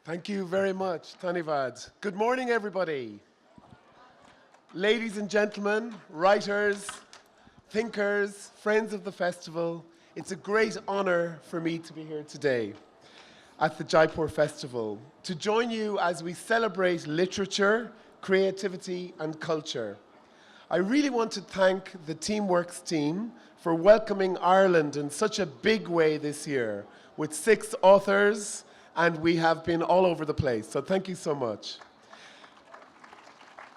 Thank you very much, Tanivad. Good morning, everybody. Ladies and gentlemen, writers, thinkers, friends of the festival, it's a great honor for me to be here today at the Jaipur Festival to join you as we celebrate literature, creativity, and culture. I really want to thank the Teamworks team for welcoming Ireland in such a big way this year with 6 authors, and we have been all over the place, so thank you so much.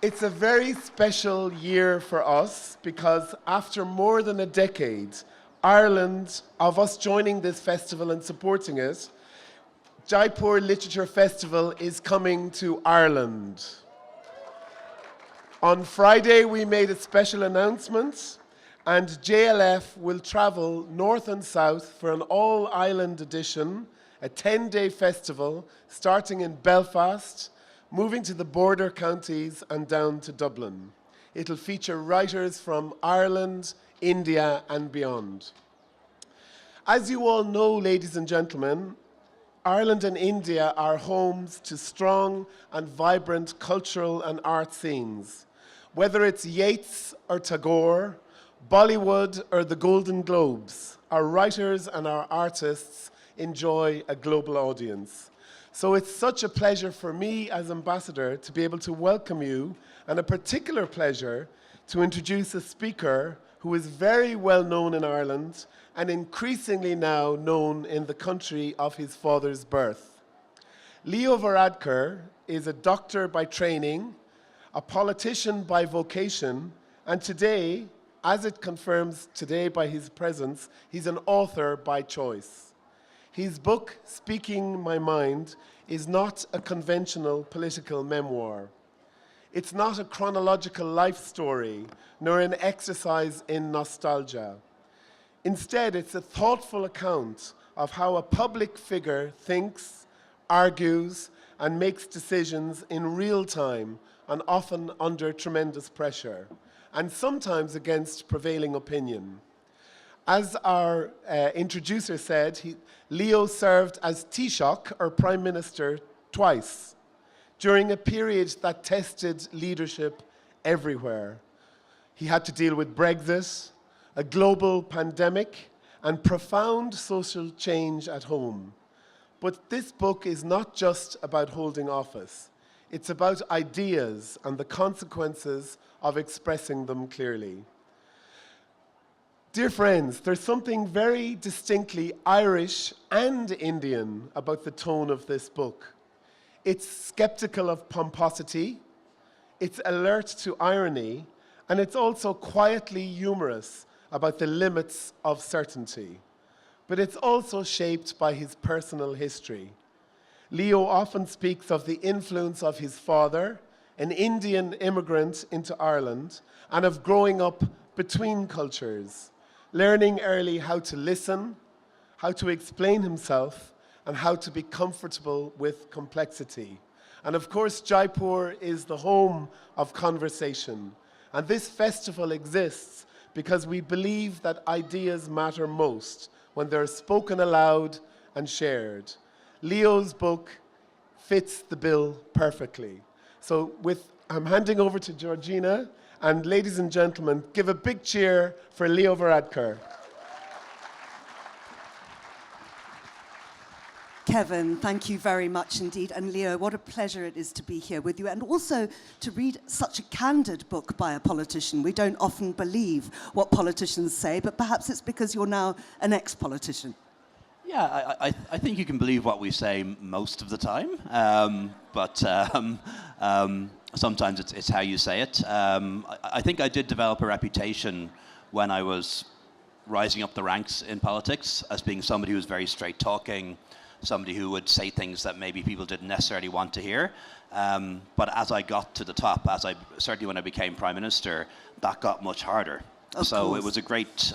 It's a very special year for us because after more than a decade, Ireland, of us joining this festival and supporting it, Jaipur Literature Festival is coming to Ireland. On Friday, we made a special announcement, and JLF will travel north and south for an all-island edition, a 10-day festival starting in Belfast, moving to the border counties and down to Dublin. It'll feature writers from Ireland, India, and beyond. As you all know, ladies and gentlemen, Ireland and India are homes to strong and vibrant cultural and art scenes. Whether it's Yeats or Tagore, Bollywood or the Golden Globes, our writers and our artists enjoy a global audience. So it's such a pleasure for me as ambassador to be able to welcome you, and a particular pleasure to introduce a speaker who is very well known in Ireland and increasingly now known in the country of his father's birth. Leo Varadkar is a doctor by training, a politician by vocation, and today, as it confirms today by his presence, he's an author by choice. His book, Speaking My Mind, is not a conventional political memoir. It's not a chronological life story, nor an exercise in nostalgia. Instead, it's a thoughtful account of how a public figure thinks, argues, and makes decisions in real time, and often under tremendous pressure, and sometimes against prevailing opinion. As our introducer said, Leo served as Taoiseach, or Prime Minister, twice, during a period that tested leadership everywhere. He had to deal with Brexit, a global pandemic, and profound social change at home. But this book is not just about holding office. It's about ideas and the consequences of expressing them clearly. Dear friends, there's something very distinctly Irish and Indian about the tone of this book. It's skeptical of pomposity, it's alert to irony, and it's also quietly humorous about the limits of certainty. But it's also shaped by his personal history. Leo often speaks of the influence of his father, an Indian immigrant into Ireland, and of growing up between cultures, learning early how to listen, how to explain himself, and how to be comfortable with complexity. And of course, Jaipur is the home of conversation. And this festival exists because we believe that ideas matter most when they're spoken aloud and shared. Leo's book fits the bill perfectly. So I'm handing over to Georgina, and ladies and gentlemen, give a big cheer for Leo Varadkar. Kevin, thank you very much indeed. And Leo, what a pleasure it is to be here with you, and also to read such a candid book by a politician. We don't often believe what politicians say, but perhaps it's because you're now an ex-politician. Yeah, I think you can believe what we say most of the time, but sometimes it's how you say it. I think I did develop a reputation when I was rising up the ranks in politics as being somebody who was very straight talking, somebody who would say things that maybe people didn't necessarily want to hear. But as I got to the top, certainly when I became Prime Minister, that got much harder. So it was a great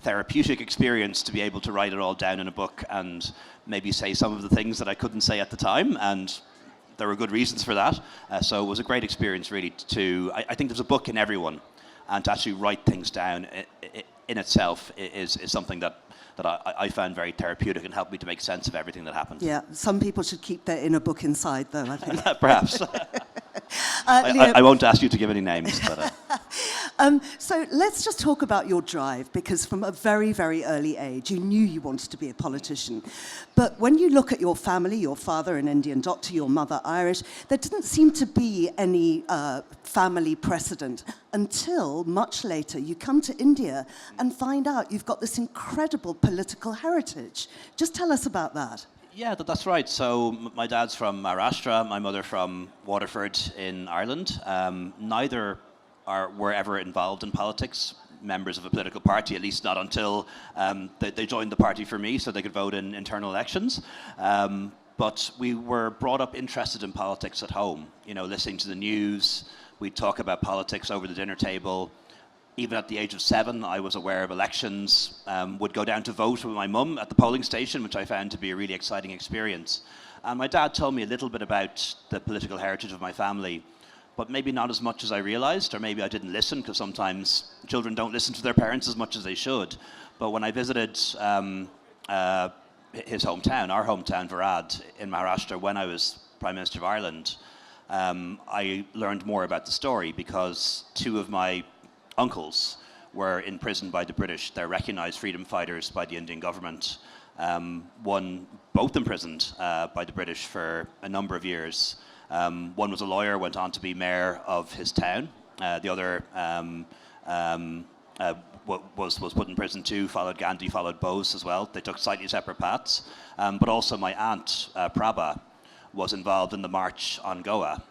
therapeutic experience to be able to write it all down in a book and maybe say some of the things that I couldn't say at the time, and there were good reasons for that. So it was a great experience really I think there's a book in everyone, and to actually write things down in itself is something that I found very therapeutic and helped me to make sense of everything that happened. Yeah, some people should keep their inner book inside, though, I think. Perhaps. Leo, I won't ask you to give any names. But, so let's just talk about your drive, because from a very, very early age, you knew you wanted to be a politician. But when you look at your family, your father an Indian doctor, your mother Irish, there didn't seem to be any family precedent until much later you come to India and find out you've got this incredible political heritage. Just tell us about that. Yeah, that's right. So my dad's from Maharashtra, my mother from Waterford in Ireland. Neither were ever involved in politics, members of a political party, at least not until they joined the party for me so they could vote in internal elections. But we were brought up interested in politics at home, listening to the news. We'd talk about politics over the dinner table. Even at the age of 7, I was aware of elections, would go down to vote with my mum at the polling station, which I found to be a really exciting experience. And my dad told me a little bit about the political heritage of my family, but maybe not as much as I realized, or maybe I didn't listen, because sometimes children don't listen to their parents as much as they should. But when I visited his hometown, our hometown, Varad, in Maharashtra, when I was Prime Minister of Ireland, I learned more about the story, because 2 of my uncles were imprisoned by the British. They're recognized freedom fighters by the Indian government. Both imprisoned by the British for a number of years. One was a lawyer, went on to be mayor of his town. The other was put in prison too, followed Gandhi, followed Bose as well. They took slightly separate paths. But also my aunt, Prabha, was involved in the march on Goa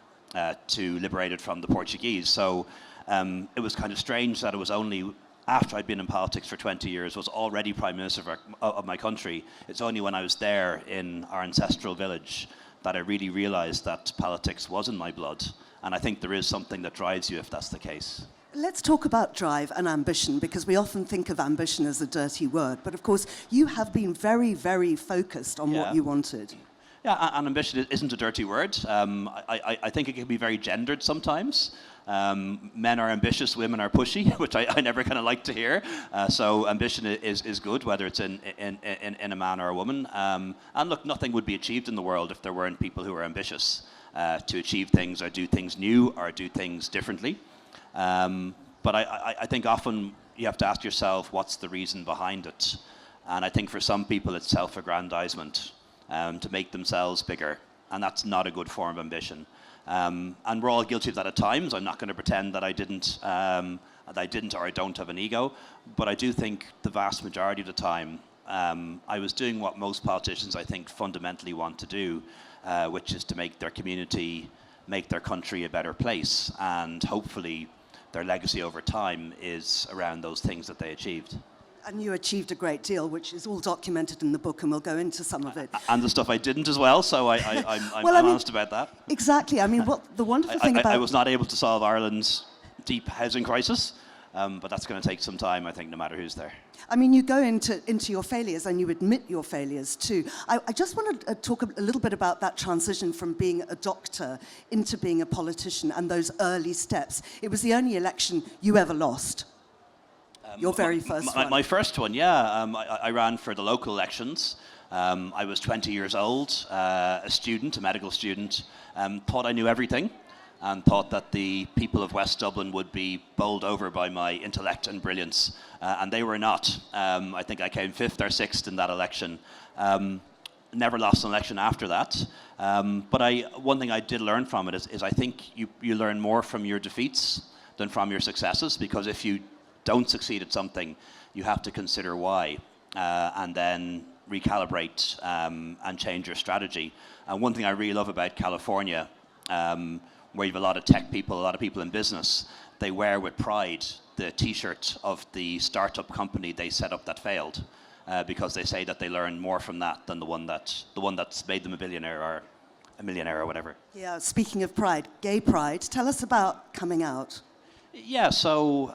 to liberate it from the Portuguese. So it was kind of strange that it was only after I'd been in politics for 20 years, was already Prime Minister of my country. It's only when I was there in our ancestral village that I really realized that politics was in my blood. And I think there is something that drives you if that's the case. Let's talk about drive and ambition, because we often think of ambition as a dirty word. But of course, you have been very, very focused on what you wanted. Yeah, and ambition isn't a dirty word. I think it can be very gendered sometimes. Men are ambitious, women are pushy, which I never kind of like to hear. So ambition is good, whether it's in a man or a woman. And look, nothing would be achieved in the world if there weren't people who are ambitious to achieve things or do things new or do things differently. But I think often you have to ask yourself, what's the reason behind it? And I think for some people it's self-aggrandizement, to make themselves bigger. And that's not a good form of ambition. And we're all guilty of that at times. I'm not going to pretend that I didn't or I don't have an ego. But I do think the vast majority of the time, I was doing what most politicians, I think, fundamentally want to do, which is to make their community, make their country a better place. And hopefully their legacy over time is around those things that they achieved. And you achieved a great deal, which is all documented in the book, and we'll go into some of it. And the stuff I didn't as well, so I'm honest about that. Exactly. I mean, what the wonderful thing about... I was not able to solve Ireland's deep housing crisis, but that's going to take some time, I think, no matter who's there. I mean, you go into your failures and you admit your failures too. I just want to talk a little bit about that transition from being a doctor into being a politician and those early steps. It was the only election you ever lost. Your very first one. My first one, yeah. I ran for the local elections. I was 20 years old, a student, a medical student, thought I knew everything, and thought that the people of West Dublin would be bowled over by my intellect and brilliance, and they were not. I think I came 5th or 6th in that election. Never lost an election after that. But one thing I did learn from it is I think you learn more from your defeats than from your successes, because if you don't succeed at something, you have to consider why, and then recalibrate and change your strategy. And one thing I really love about California, where you have a lot of tech people, a lot of people in business, they wear with pride the T-shirt of the startup company they set up that failed, because they say that they learned more from that than the one that's made them a billionaire or a millionaire or whatever. Yeah. Speaking of pride, gay pride. Tell us about coming out. Yeah, so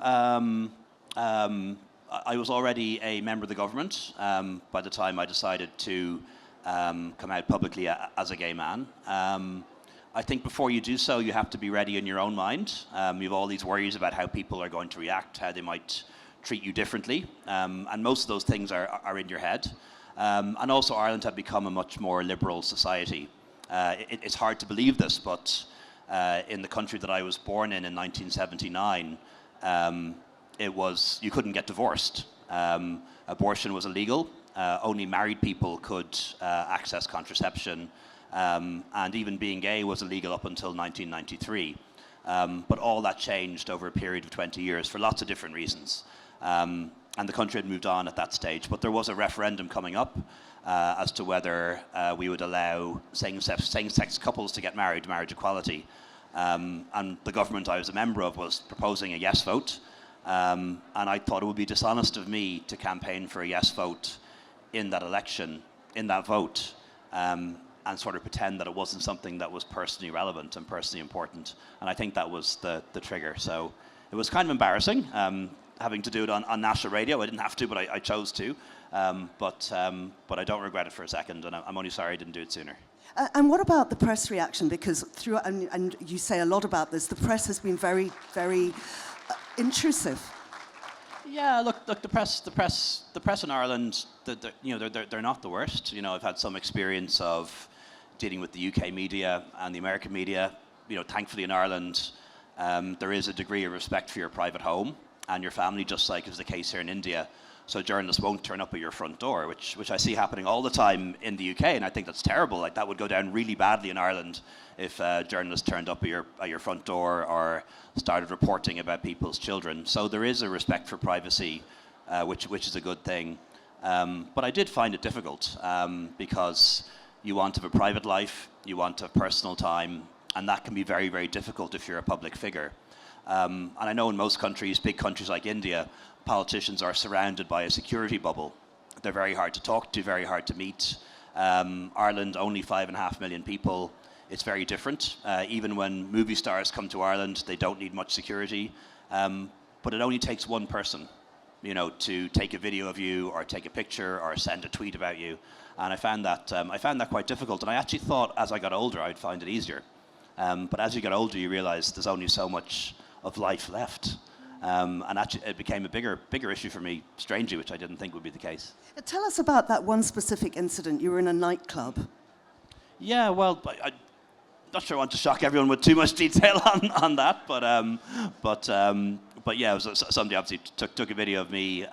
I was already a member of the government by the time I decided to come out publicly as a gay man. I think before you do so, you have to be ready in your own mind. You have all these worries about how people are going to react, how they might treat you differently, and most of those things are in your head. And also Ireland had become a much more liberal society. It's hard to believe this, but in the country that I was born in 1979, you couldn't get divorced. Abortion was illegal. Only married people could access contraception, and even being gay was illegal up until 1993. But all that changed over a period of 20 years for lots of different reasons. And the country had moved on at that stage. But there was a referendum coming up as to whether we would allow same-sex couples to get married, marriage equality. And the government I was a member of was proposing a yes vote. And I thought it would be dishonest of me to campaign for a yes vote in that election, in that vote, and sort of pretend that it wasn't something that was personally relevant and personally important. And I think that was the trigger. So it was kind of embarrassing having to do it on national radio. I didn't have to, but I chose to. But I don't regret it for a second, and I'm only sorry I didn't do it sooner. And what about the press reaction? Because and you say a lot about this, the press has been very, very intrusive. Yeah, look. The press in Ireland, they're not the worst. I've had some experience of dealing with the UK media and the American media. Thankfully in Ireland, there is a degree of respect for your private home and your family, just like is the case here in India. So journalists won't turn up at your front door, which I see happening all the time in the UK, and I think that's terrible. Like, that would go down really badly in Ireland if journalists turned up at your front door or started reporting about people's children. So there is a respect for privacy, which is a good thing. But I did find it difficult because you want to have a private life, you want to have personal time, and that can be very, very difficult if you're a public figure. And I know in most countries, big countries like India, politicians are surrounded by a security bubble. They're very hard to talk to, very hard to meet. Ireland, only 5.5 million people. It's very different. Even when movie stars come to Ireland, they don't need much security. But it only takes one person, to take a video of you or take a picture or send a tweet about you. And I found that quite difficult. And I actually thought as I got older, I'd find it easier. But as you get older, you realize there's only so much of life left. And actually it became a bigger issue for me, strangely, which I didn't think would be the case. Tell us about that one specific incident. You were in a nightclub. Yeah, well, I'm not sure I want to shock everyone with too much detail on that, but yeah, it was somebody obviously took a video of me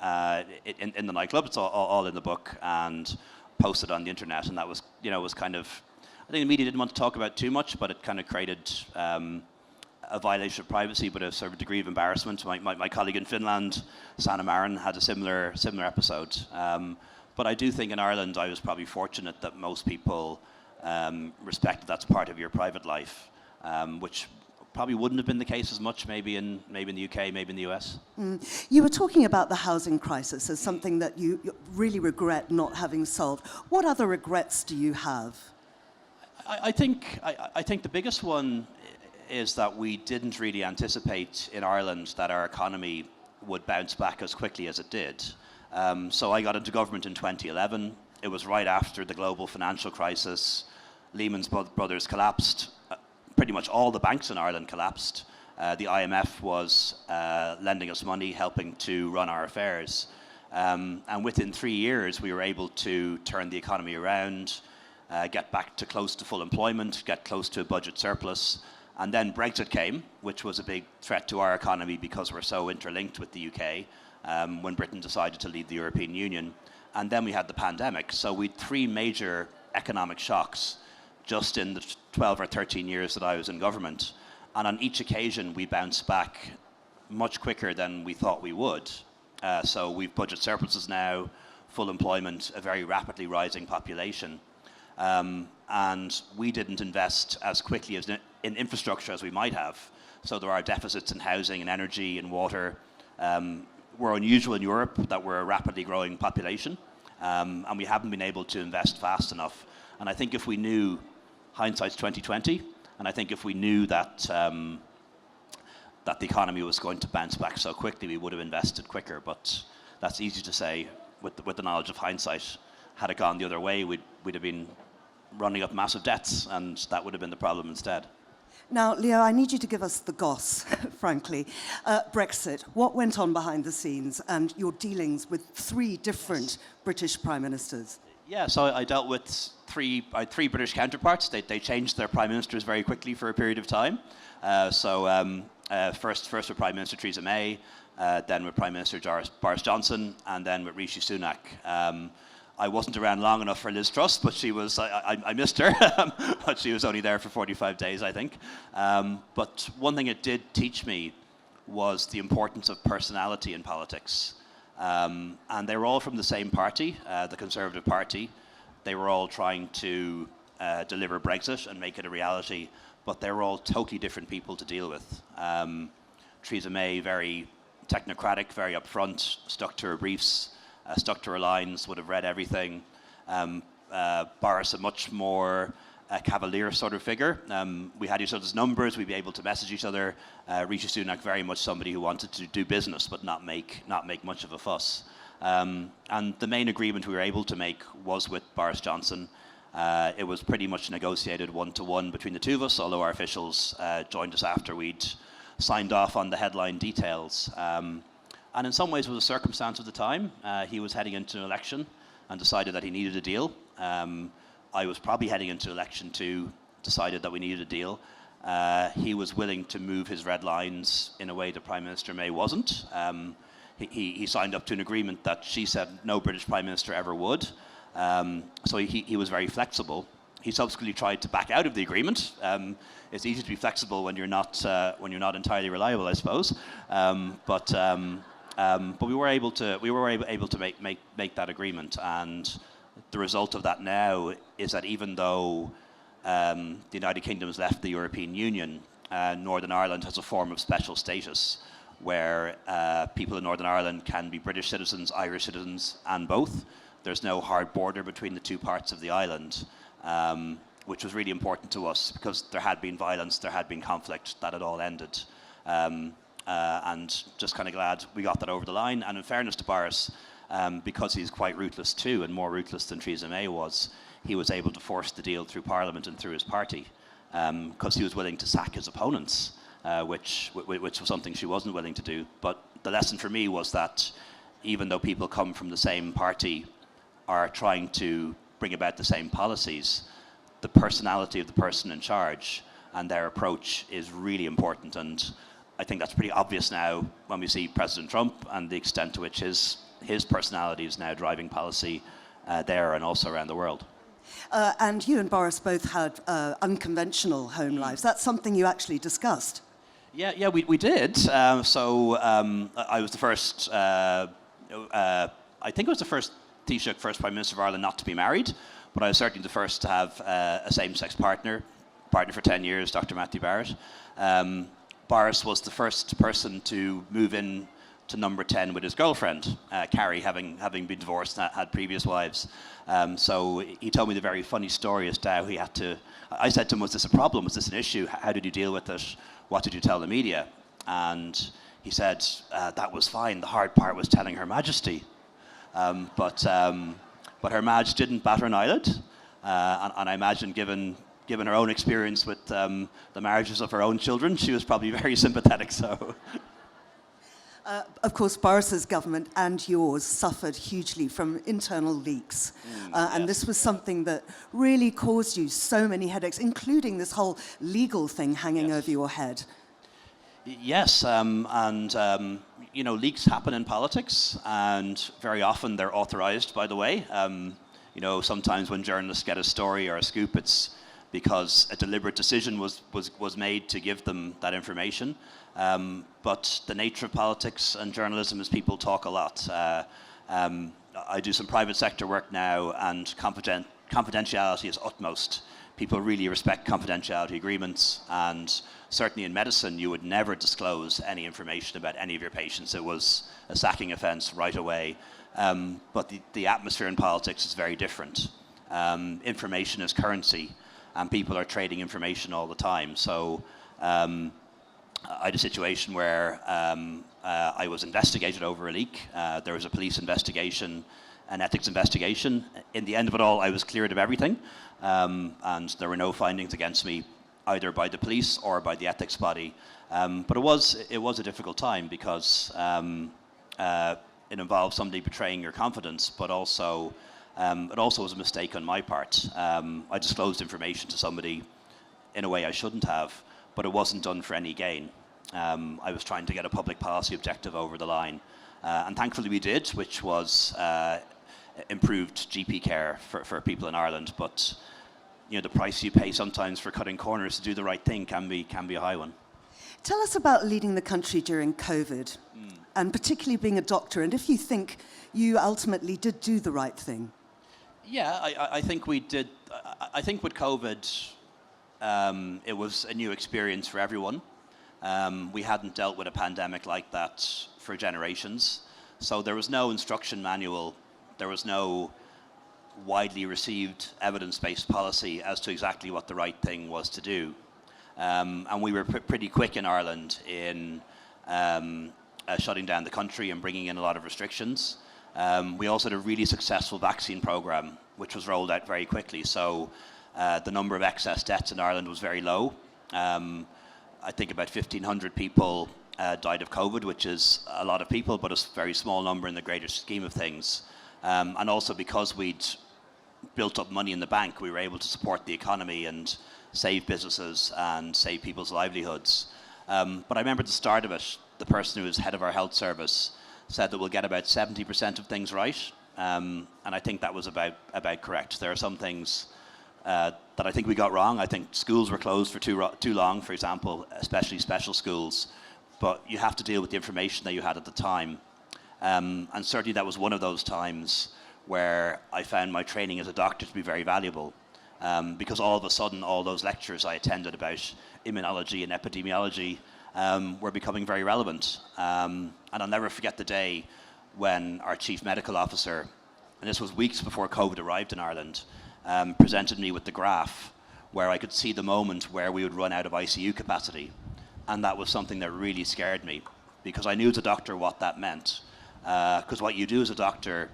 in the nightclub. It's all in the book and posted on the internet, and that was, was kind of, I think the media didn't want to talk about too much, but it kind of created a violation of privacy, but a sort of degree of embarrassment. My colleague in Finland, Sanna Marin, had a similar episode. But I do think in Ireland I was probably fortunate that most people respected that's part of your private life, which probably wouldn't have been the case as much maybe in the UK, maybe in the US. You were talking about the housing crisis as something that you really regret not having solved. What other regrets do you have? I think the biggest one is that we didn't really anticipate in Ireland that our economy would bounce back as quickly as it did. So I got into government in 2011. It was right after the global financial crisis. Lehman Brothers collapsed. Pretty much all the banks in Ireland collapsed. The IMF was lending us money, helping to run our affairs. And within 3 years, we were able to turn the economy around, get back to close to full employment, get close to a budget surplus. And then Brexit came, which was a big threat to our economy because we're so interlinked with the UK when Britain decided to leave the European Union. And then we had the pandemic. So we had 3 major economic shocks just in the 12 or 13 years that I was in government. And on each occasion, we bounced back much quicker than we thought we would. So we've budget surpluses now, full employment, a very rapidly rising population. And we didn't invest as quickly as in infrastructure as we might have. So there are deficits in housing and energy and water. We're unusual in Europe that we're a rapidly growing population, and we haven't been able to invest fast enough. And I think if we knew, hindsight's 2020, and I think if we knew that that the economy was going to bounce back so quickly, we would have invested quicker. But that's easy to say with the knowledge of hindsight. Had it gone the other way, we'd have been running up massive debts, and that would have been the problem instead. Now, Leo, I need you to give us the goss, frankly. Brexit, what went on behind the scenes and your dealings with 3 different British prime ministers? Yeah, so I dealt with three British counterparts. They changed their prime ministers very quickly for a period of time. First with Prime Minister Theresa May, then with Prime Minister Boris Johnson, and then with Rishi Sunak. I wasn't around long enough for Liz Truss, but she was. I missed her, but she was only there for 45 days, I think. But one thing it did teach me was the importance of personality in politics. And they were all from the same party, the Conservative Party. They were all trying to deliver Brexit and make it a reality, but they were all totally different people to deal with. Theresa May, very technocratic, very upfront, stuck to her briefs, stuck to her lines, would have read everything. Boris, a much more cavalier sort of figure. We had each other's numbers, we'd be able to message each other. Rishi Sunak, very much somebody who wanted to do business but not make much of a fuss. And the main agreement we were able to make was with Boris Johnson. It was pretty much negotiated one-to-one between the two of us, although our officials joined us after we'd signed off on the headline details. And in some ways it was a circumstance of the time. He was heading into an election and decided that he needed a deal. I was probably heading into election too, decided that we needed a deal. He was willing to move his red lines in a way that Prime Minister May wasn't. He signed up to an agreement that she said no British Prime Minister ever would. So he was very flexible. He subsequently tried to back out of the agreement. It's easy to be flexible when you're not entirely reliable, I suppose. But we were able to make that agreement, and the result of that now is that even though the United Kingdom has left the European Union, Northern Ireland has a form of special status where people in Northern Ireland can be British citizens, Irish citizens, and both. There's no hard border between the two parts of the island, which was really important to us because there had been violence, there had been conflict, that had all ended. And just kind of glad we got that over the line. And in fairness to Boris, because he's quite ruthless too, and more ruthless than Theresa May was, he was able to force the deal through Parliament and through his party, because he was willing to sack his opponents, which was something she wasn't willing to do. But the lesson for me was that even though people come from the same party, are trying to bring about the same policies, the personality of the person in charge and their approach is really important. And I think that's pretty obvious now when we see President Trump and the extent to which his personality is now driving policy there and also around the world. And you and Boris both had unconventional home lives. That's something you actually discussed. Yeah, we did. I was the first, I think it was the first Taoiseach, first Prime Minister of Ireland not to be married, but I was certainly the first to have a same-sex partner for 10 years, Dr. Matthew Barrett. Boris was the first person to move in to number 10 with his girlfriend, Carrie, having been divorced and had previous wives. So he told me the very funny story as to how he had to... I said to him, was this a problem? Was this an issue? How did you deal with it? What did you tell the media? And he said, that was fine. The hard part was telling Her Majesty. But Her Maj didn't batter an eyelid. And I imagine given her own experience with the marriages of her own children, she was probably very sympathetic. So, of course, Boris's government and yours suffered hugely from internal leaks. And this was something that really caused you so many headaches, including this whole legal thing hanging over your head. Yes, leaks happen in politics, and very often they're authorized, by the way. Sometimes when journalists get a story or a scoop, it's because a deliberate decision was made to give them that information. But the nature of politics and journalism is people talk a lot. I do some private sector work now, and confidentiality is utmost. People really respect confidentiality agreements, and certainly in medicine you would never disclose any information about any of your patients. It was a sacking offence right away. But the atmosphere in politics is very different. Information is currency, and people are trading information all the time. So I had a situation where I was investigated over a leak. There was a police investigation, an ethics investigation. In the end of it all, I was cleared of everything, and there were no findings against me. either by the police or by the ethics body. But it was a difficult time because it involved somebody betraying your confidence, but also it also was a mistake on my part. I disclosed information to somebody in a way I shouldn't have, but it wasn't done for any gain. I was trying to get a public policy objective over the line, and thankfully we did, which was improved GP care for people in Ireland. But you know, the price you pay sometimes for cutting corners to do the right thing can be a high one. Tell us about leading the country during COVID, and particularly being a doctor, and if you think you ultimately did do the right thing. Yeah, I think we did. I think with COVID, it was a new experience for everyone. We hadn't dealt with a pandemic like that for generations. So there was no instruction manual. There was no widely received evidence-based policy as to exactly what the right thing was to do. And we were pretty quick in Ireland in shutting down the country and bringing in a lot of restrictions. We also had a really successful vaccine program, which was rolled out very quickly. So the number of excess deaths in Ireland was very low. I think about 1,500 people died of COVID, which is a lot of people, but a very small number in the greater scheme of things. And also because we'd built up money in the bank, we were able to support the economy and save businesses and save people's livelihoods. But I remember at the start of it, the person who was head of our health service said that we'll get about 70% of things right. And I think that was about correct. There are some things that I think we got wrong. I think schools were closed for too long, for example, especially special schools. But you have to deal with the information that you had at the time. And certainly that was one of those times where I found my training as a doctor to be very valuable. Because all of a sudden, all those lectures I attended about immunology and epidemiology were becoming very relevant. And I'll never forget the day when our chief medical officer, and this was weeks before COVID arrived in Ireland, presented me with the graph where I could see the moment where we would run out of ICU capacity. And that was something that really scared me, because I knew as a doctor what that meant. Because what you do as a doctor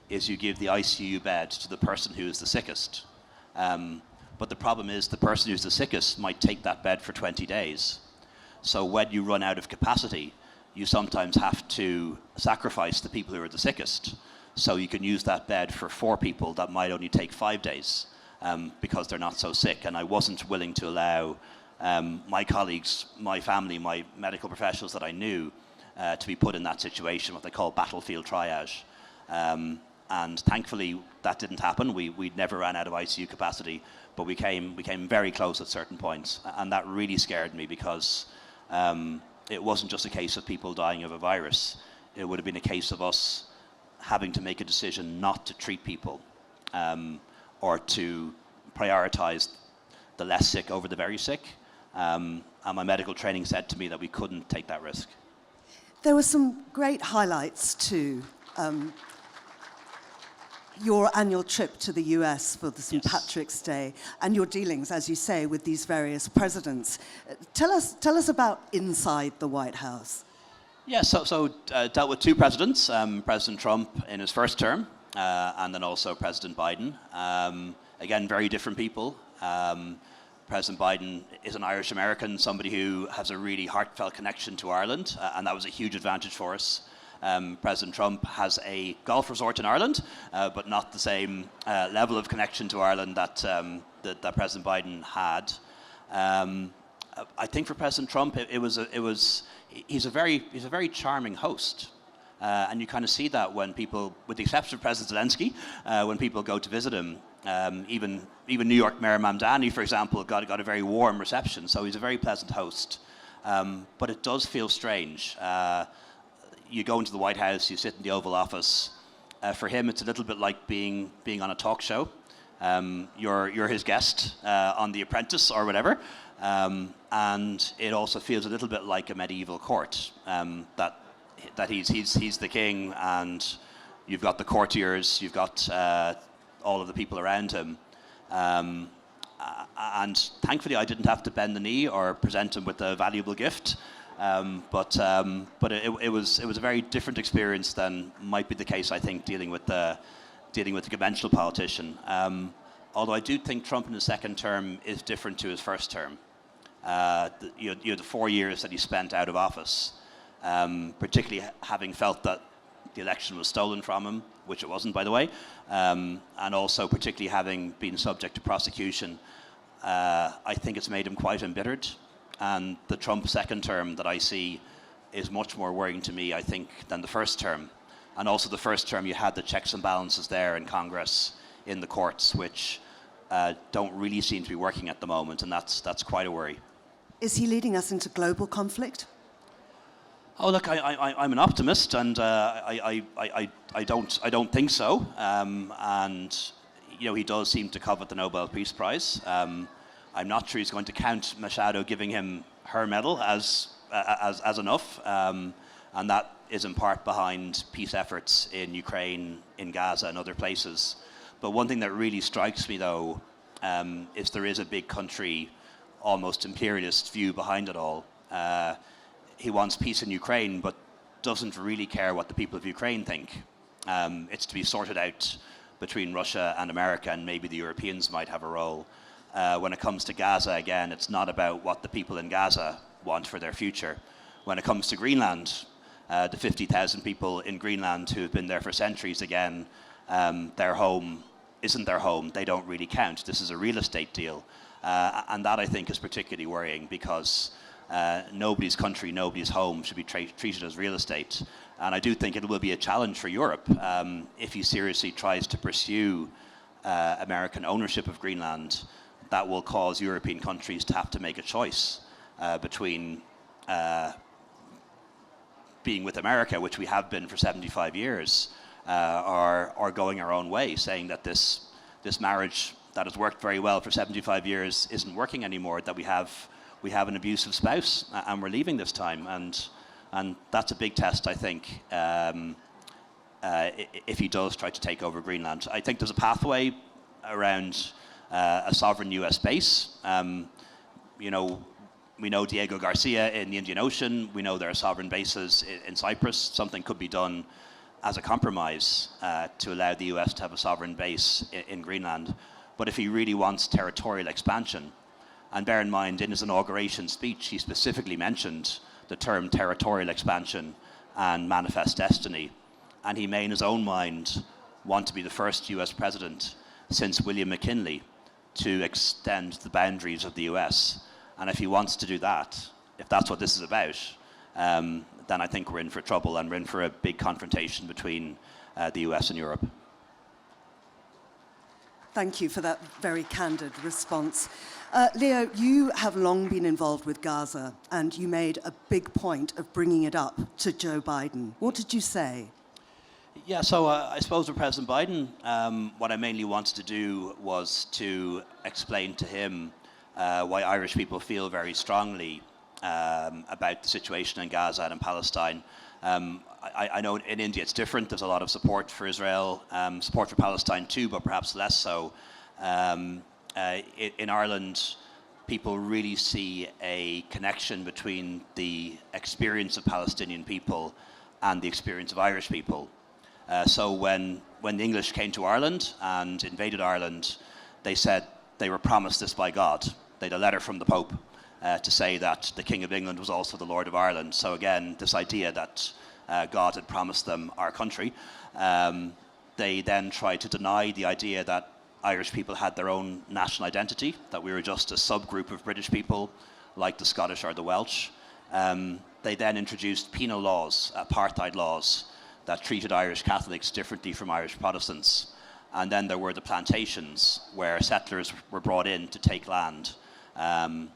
is you give the ICU bed to the person who is the sickest. But the problem is the person who's the sickest might take that bed for 20 days. So when you run out of capacity, you sometimes have to sacrifice the people who are the sickest. So you can use that bed for 4 people that might only take 5 days because they're not so sick. And I wasn't willing to allow my colleagues, my family, my medical professionals that I knew to be put in that situation, what they call battlefield triage. And thankfully, that didn't happen. We never ran out of ICU capacity, but we came very close at certain points. And that really scared me, because it wasn't just a case of people dying of a virus. It would have been a case of us having to make a decision not to treat people or to prioritize the less sick over the very sick. And my medical training said to me that we couldn't take that risk. There were some great highlights to your annual trip to the US for the St. Patrick's Day, and your dealings, as you say, with these various presidents. Tell us about inside the White House. Yeah, so dealt with 2 presidents, President Trump in his first term, and then also President Biden. Again, very different people. President Biden is an Irish American, somebody who has a really heartfelt connection to Ireland, and that was a huge advantage for us. President Trump has a golf resort in Ireland, but not the same level of connection to Ireland that President Biden had. I think for President Trump, he's a very charming host, and you kind of see that when people, with the exception of President Zelensky, when people go to visit him. Even New York Mayor Mamdani, for example, got a very warm reception. So he's a very pleasant host, but it does feel strange. You go into the White House, you sit in the Oval Office. For him, it's a little bit like being on a talk show. You're his guest on The Apprentice or whatever, and it also feels a little bit like a medieval court. That he's the king, and you've got the courtiers, you've got all of the people around him. And thankfully, I didn't have to bend the knee or present him with a valuable gift. But it was a very different experience than might be the case, I think, dealing with the conventional politician. Although I do think Trump in his second term is different to his first term. the 4 years that he spent out of office, particularly having felt that the election was stolen from him, which it wasn't, by the way, and also particularly having been subject to prosecution, I think it's made him quite embittered. And the Trump second term that I see is much more worrying to me, I think, than the first term. And also the first term, you had the checks and balances there in Congress, in the courts, which don't really seem to be working at the moment, and that's quite a worry. Is he leading us into global conflict? Oh, look, I'm an optimist, and I don't think so. And he does seem to covet the Nobel Peace Prize. I'm not sure he's going to count Machado giving him her medal as enough, and that is in part behind peace efforts in Ukraine, in Gaza, and other places. But one thing that really strikes me, though, is there is a big country, almost imperialist view behind it all. He wants peace in Ukraine, but doesn't really care what the people of Ukraine think. It's to be sorted out between Russia and America, and maybe the Europeans might have a role. When it comes to Gaza, again, it's not about what the people in Gaza want for their future. When it comes to Greenland, the 50,000 people in Greenland who have been there for centuries, again, their home isn't their home. They don't really count. This is a real estate deal. And that, I think, is particularly worrying, because nobody's country, nobody's home should be treated as real estate. And I do think it will be a challenge for Europe if he seriously tries to pursue American ownership of Greenland. That will cause European countries to have to make a choice between being with America, which we have been for 75 years, or going our own way, saying that this marriage that has worked very well for 75 years isn't working anymore, that we have an abusive spouse and we're leaving this time. And that's a big test, I think, if he does try to take over Greenland. I think there's a pathway around a sovereign US base. We know Diego Garcia in the Indian Ocean. We know there are sovereign bases in Cyprus. Something could be done as a compromise to allow the US to have a sovereign base in Greenland. But if he really wants territorial expansion, and bear in mind, in his inauguration speech, he specifically mentioned the term territorial expansion and manifest destiny. And he may, in his own mind, want to be the first US president since William McKinley to extend the boundaries of the US. And if he wants to do that, if that's what this is about, then I think we're in for trouble, and we're in for a big confrontation between the US and Europe. Thank you for that very candid response. Leo, you have long been involved with Gaza, and you made a big point of bringing it up to Joe Biden. What did you say? Yeah, so I suppose with President Biden, what I mainly wanted to do was to explain to him why Irish people feel very strongly about the situation in Gaza and in Palestine. I know in India it's different. There's a lot of support for Israel, support for Palestine too, but perhaps less so. In Ireland, people really see a connection between the experience of Palestinian people and the experience of Irish people. So when the English came to Ireland and invaded Ireland, they said they were promised this by God. They had a letter from the Pope to say that the King of England was also the Lord of Ireland. So again, this idea that God had promised them our country. They then tried to deny the idea that Irish people had their own national identity, that we were just a subgroup of British people, like the Scottish or the Welsh. They then introduced penal laws, apartheid laws, that treated Irish Catholics differently from Irish Protestants. And then there were the plantations, where settlers were brought in to take land. So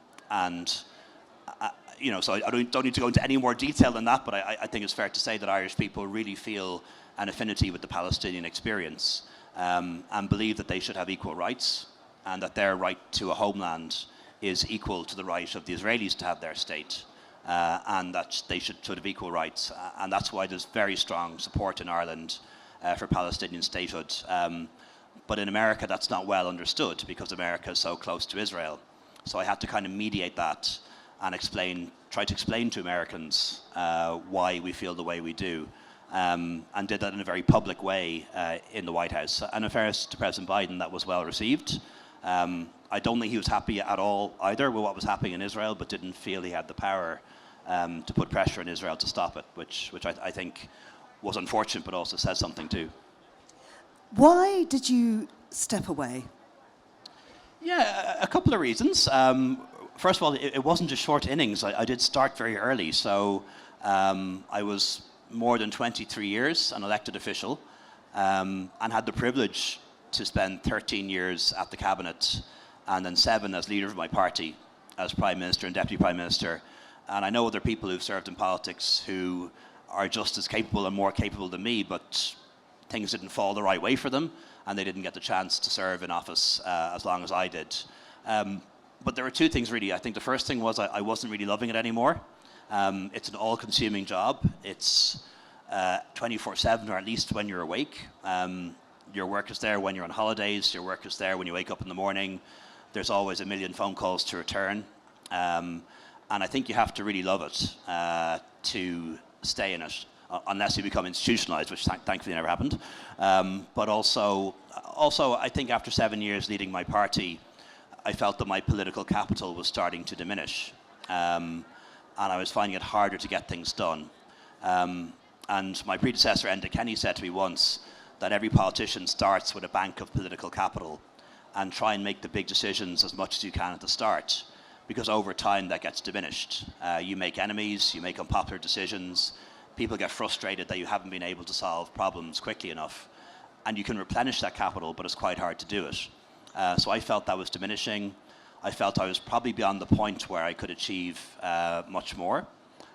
I don't need to go into any more detail than that, but I think it's fair to say that Irish people really feel an affinity with the Palestinian experience, and believe that they should have equal rights, and that their right to a homeland is equal to the right of the Israelis to have their state, and that they should have equal rights. And that's why there's very strong support in Ireland for Palestinian statehood. But in America, that's not well understood, because America is so close to Israel. So I had to kind of mediate that and try to explain to Americans why we feel the way we do, and did that in a very public way in the White House. And in fairness to President Biden, that was well received. I don't think he was happy at all either with what was happening in Israel, but didn't feel he had the power to put pressure on Israel to stop it, which I think was unfortunate, but also says something too. Why did you step away? Yeah, a couple of reasons. First of all, it wasn't a short innings. I did start very early, so I was more than 23 years an elected official, and had the privilege to spend 13 years at the cabinet, and then 7 as leader of my party, as Prime Minister and Deputy Prime Minister. And I know other people who've served in politics who are just as capable and more capable than me, but things didn't fall the right way for them, and they didn't get the chance to serve in office as long as I did. But there were 2 things really. I think the first thing was I wasn't really loving it anymore. It's an all-consuming job. It's 24/7, or at least when you're awake. Your work is there when you're on holidays. Your work is there when you wake up in the morning. There's always a million phone calls to return. And I think you have to really love it to stay in it, unless you become institutionalized, which thankfully never happened. But also, I think after 7 years leading my party, I felt that my political capital was starting to diminish. And I was finding it harder to get things done. And my predecessor, Enda Kenny, said to me once that every politician starts with a bank of political capital, and try and make the big decisions as much as you can at the start, because over time that gets diminished. You make enemies, you make unpopular decisions, people get frustrated that you haven't been able to solve problems quickly enough, and you can replenish that capital, but it's quite hard to do it. So I felt that was diminishing. I felt I was probably beyond the point where I could achieve much more,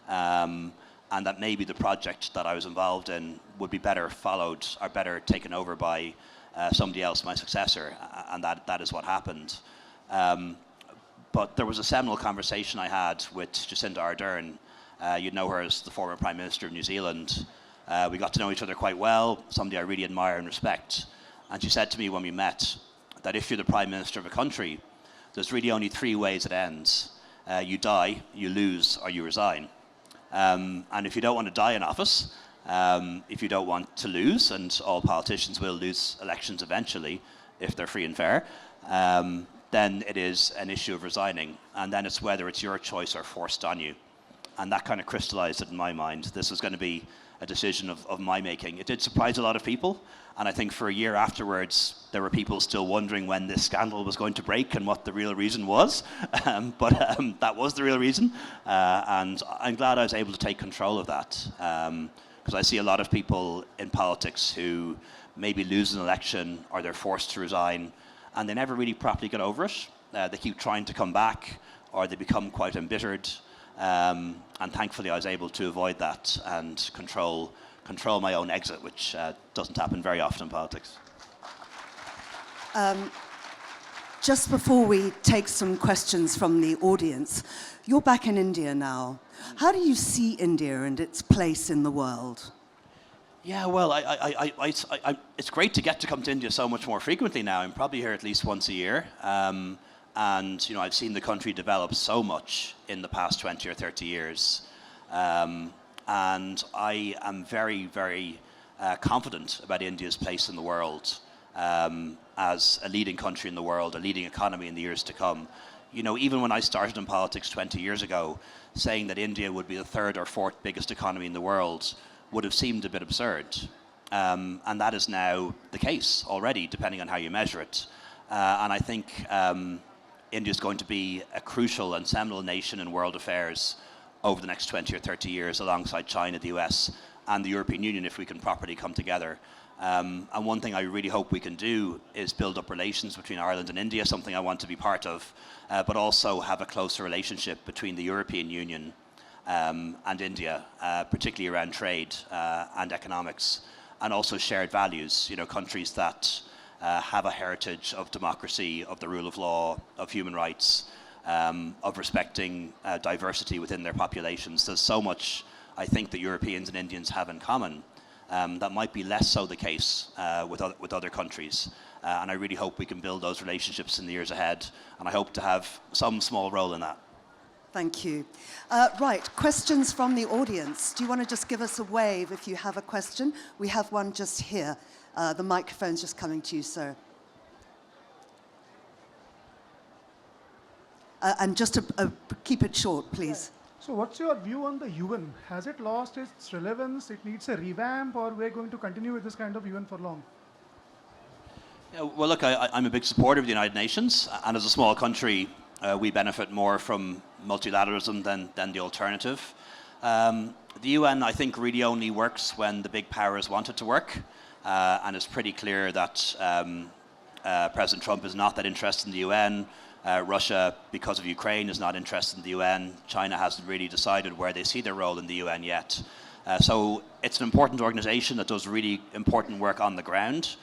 and that maybe the project that I was involved in would be better followed or better taken over by somebody else, my successor, and that is what happened. But there was a seminal conversation I had with Jacinda Ardern. You'd know her as the former Prime Minister of New Zealand. We got to know each other quite well, somebody I really admire and respect. And she said to me when we met that if you're the Prime Minister of a country, there's really only 3 ways it ends. You die, you lose, or you resign. And if you don't want to die in office, if you don't want to lose, and all politicians will lose elections eventually if they're free and fair, then it is an issue of resigning. And then it's whether it's your choice or forced on you. And that kind of crystallized it in my mind. This was going to be a decision of my making. It did surprise a lot of people. And I think for a year afterwards, there were people still wondering when this scandal was going to break and what the real reason was. But that was the real reason. And I'm glad I was able to take control of that. Because I see a lot of people in politics who maybe lose an election or they're forced to resign and they never really properly get over it. They keep trying to come back, or they become quite embittered. And thankfully I was able to avoid that and control my own exit, which doesn't happen very often in politics. Just before we take some questions from the audience, you're back in India now. How do you see India and its place in the world? Yeah, well, it's great to get to come to India so much more frequently now. I'm probably here at least once a year. And you know, I've seen the country develop so much in the past 20 or 30 years. And I am very, very confident about India's place in the world as a leading country in the world, a leading economy in the years to come. You know, even when I started in politics 20 years ago, saying that India would be the 3rd or 4th biggest economy in the world would have seemed a bit absurd. And that is now the case already, depending on how you measure it. And I think India is going to be a crucial and seminal nation in world affairs over the next 20 or 30 years, alongside China, the US, and the European Union, if we can properly come together. And one thing I really hope we can do is build up relations between Ireland and India, something I want to be part of, but also have a closer relationship between the European Union and India, particularly around trade and economics, and also shared values. You know, countries that have a heritage of democracy, of the rule of law, of human rights, of respecting diversity within their populations. There's so much, I think, that Europeans and Indians have in common that might be less so the case with other countries. And I really hope we can build those relationships in the years ahead, and I hope to have some small role in that. Thank you. Right, questions from the audience. Do you want to just give us a wave if you have a question? We have one just here. The microphone's just coming to you, sir. And just keep it short, please. So what's your view on the UN? Has it lost its relevance? It needs a revamp, or we're going to continue with this kind of UN for long? Yeah, well, look, I'm a big supporter of the United Nations, and as a small country, we benefit more from multilateralism than the alternative. The UN, I think, really only works when the big powers want it to work, and it's pretty clear that President Trump is not that interested in the UN. Russia, because of Ukraine, is not interested in the UN. China hasn't really decided where they see their role in the UN yet. So it's an important organization that does really important work on the ground.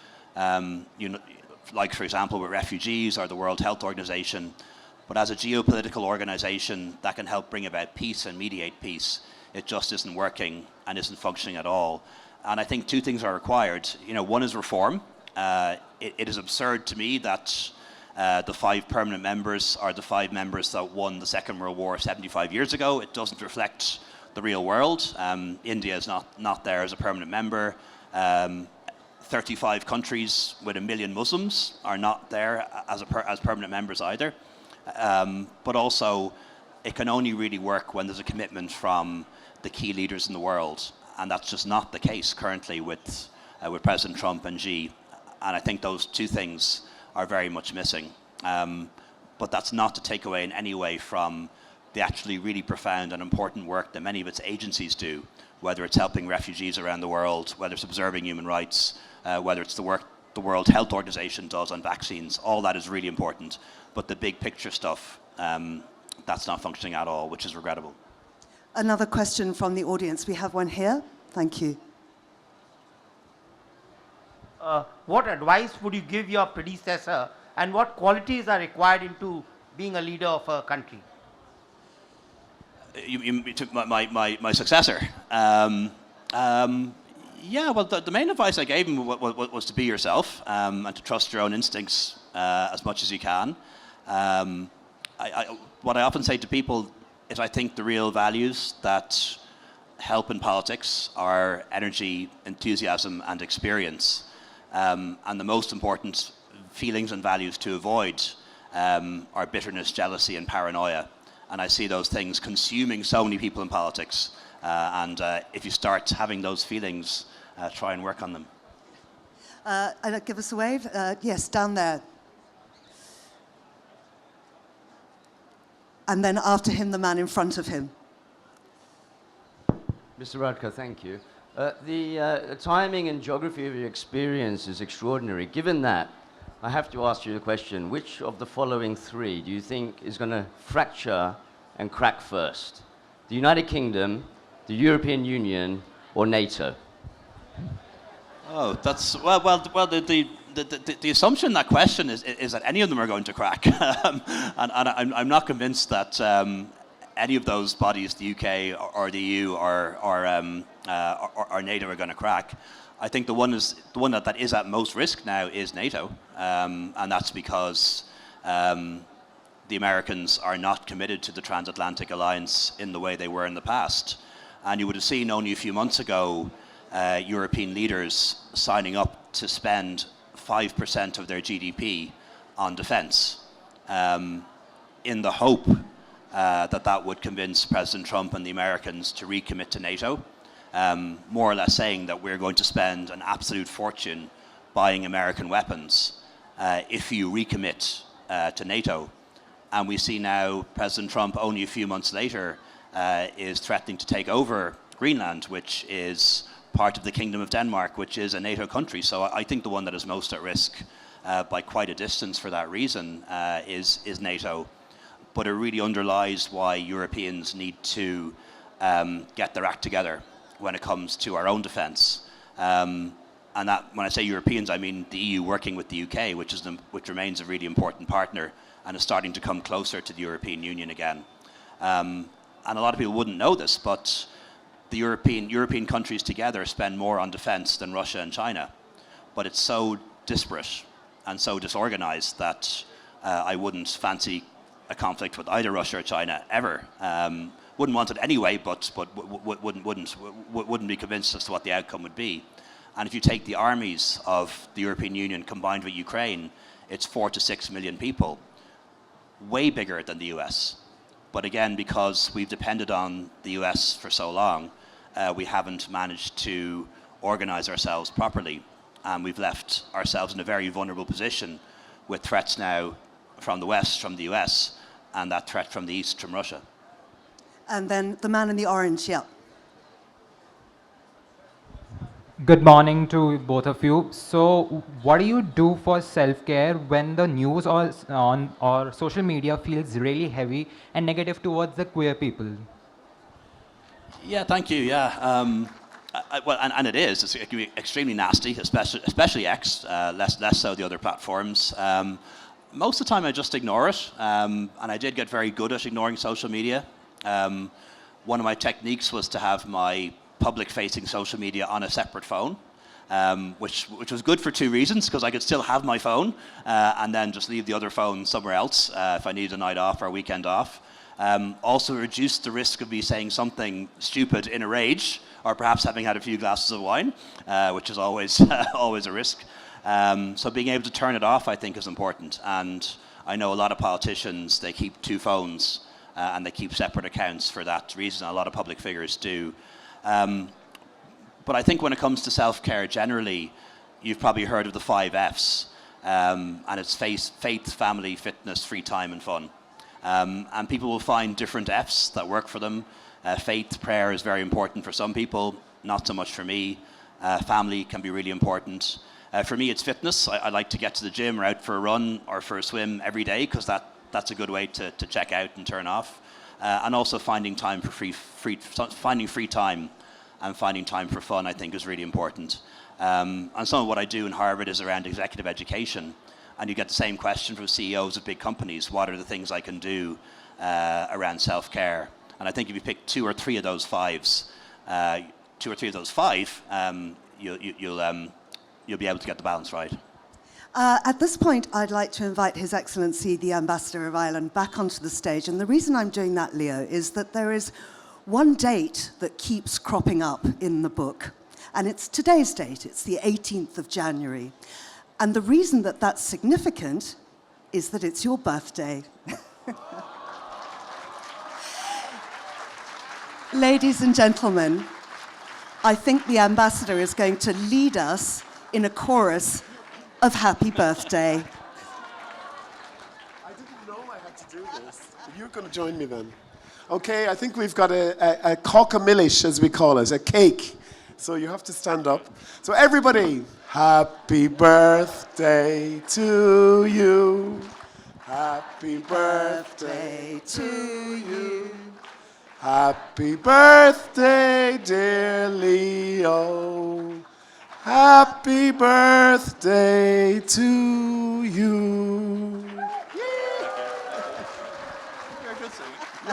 Like, for example, with refugees or the World Health Organization. But as a geopolitical organization that can help bring about peace and mediate peace, it just isn't working and isn't functioning at all. And I think two things are required. One is reform. It is absurd to me that the 5 permanent members are the 5 members that won the Second World War 75 years ago. It doesn't reflect the real world. India is not there as a permanent member. 35 countries with 1 million Muslims are not there as permanent members either. But also, it can only really work when there's a commitment from the key leaders in the world. And that's just not the case currently with President Trump and Xi. And I think those two things are very much missing. But that's not to take away in any way from the actually really profound and important work that many of its agencies do, whether it's helping refugees around the world, whether it's observing human rights, whether it's the work the World Health Organization does on vaccines. All that is really important. But the big picture stuff, that's not functioning at all, which is regrettable. Another question from the audience. We have one here. Thank you. What advice would you give your predecessor, and what qualities are required into being a leader of a country? You took my successor. Yeah, well, the main advice I gave him was to be yourself and to trust your own instincts as much as you can. What I often say to people is I think the real values that help in politics are energy, enthusiasm, and experience. And the most important feelings and values to avoid are bitterness, jealousy, and paranoia. And I see those things consuming so many people in politics. And if you start having those feelings, try and work on them. And give us a wave. Yes, down there. And then after him, the man in front of him. Mr. Varadkar, thank you. The timing and geography of your experience is extraordinary. Given that, I have to ask you the question, which of the following 3 do you think is going to fracture and crack first? The United Kingdom, the European Union, or NATO? Oh, that's, the assumption in that question is that any of them are going to crack. And I'm not convinced that any of those bodies, the UK or the EU or NATO, are going to crack. I think the one that is at most risk now is NATO, and that's because the Americans are not committed to the transatlantic alliance in the way they were in the past. And you would have seen only a few months ago European leaders signing up to spend 5% of their GDP on defence, in the hope that would convince President Trump and the Americans to recommit to NATO, more or less saying that we're going to spend an absolute fortune buying American weapons if you recommit to NATO. And we see now President Trump, only a few months later, is threatening to take over Greenland, which is part of the Kingdom of Denmark, which is a NATO country. So I think the one that is most at risk by quite a distance for that reason is NATO. But it really underlies why Europeans need to get their act together when it comes to our own defence. And that, when I say Europeans, I mean the EU working with the UK, which remains a really important partner and is starting to come closer to the European Union again. And a lot of people wouldn't know this, but the European countries together spend more on defence than Russia and China. But it's so disparate and so disorganised that I wouldn't fancy a conflict with either Russia or China ever. Wouldn't want it anyway, but wouldn't be convinced as to what the outcome would be. And if you take the armies of the European Union combined with Ukraine, it's 4 to 6 million people. way bigger than the US. But again, because we've depended on the US for so long, we haven't managed to organize ourselves properly. And we've left ourselves in a very vulnerable position with threats now from the West, from the US, and that threat from the East, from Russia. And then the man in the orange, yeah. Good morning to both of you. So, what do you do for self-care when the news or social media feels really heavy and negative towards the queer people? Yeah, thank you. Yeah, well, and it is. It can be extremely nasty, especially X. Less so the other platforms. Most of the time, I just ignore it, and I did get very good at ignoring social media. One of my techniques was to have my public-facing social media on a separate phone, which was good for two reasons, because I could still have my phone and then just leave the other phone somewhere else if I needed a night off or a weekend off. Also reduced the risk of me saying something stupid in a rage, or perhaps having had a few glasses of wine, which is always always a risk. So being able to turn it off, I think, is important. And I know a lot of politicians, they keep two phones and they keep separate accounts for that reason. A lot of public figures do. But I think when it comes to self-care generally, you've probably heard of the 5 Fs, and it's faith, family, fitness, free time, and fun. And people will find different Fs that work for them. Faith, prayer is very important for some people, not so much for me. Family can be really important. For me, it's fitness. I like to get to the gym or out for a run or for a swim every day, because that's a good way to check out and turn off. And also finding time for finding free time and finding time for fun, I think, is really important. And some of what I do in Harvard is around executive education. And you get the same question from CEOs of big companies. What are the things I can do around self-care? And I think if you pick 2 or 3 of those 5s, you'll be able to get the balance right. At this point, I'd like to invite His Excellency, the Ambassador of Ireland, back onto the stage. And the reason I'm doing that, Leo, is that there is one date that keeps cropping up in the book. And it's today's date. It's the 18th of January. And the reason that that's significant is that it's your birthday. Ladies and gentlemen, I think the Ambassador is going to lead us in a chorus of happy birthday. I didn't know I had to do this. You're going to join me then. Okay, I think we've got a cockamillish, as we call it, a cake. So you have to stand up. So everybody, happy birthday to you. Happy birthday to you. Happy birthday, dear Leo. Happy birthday to you. You're a good singer.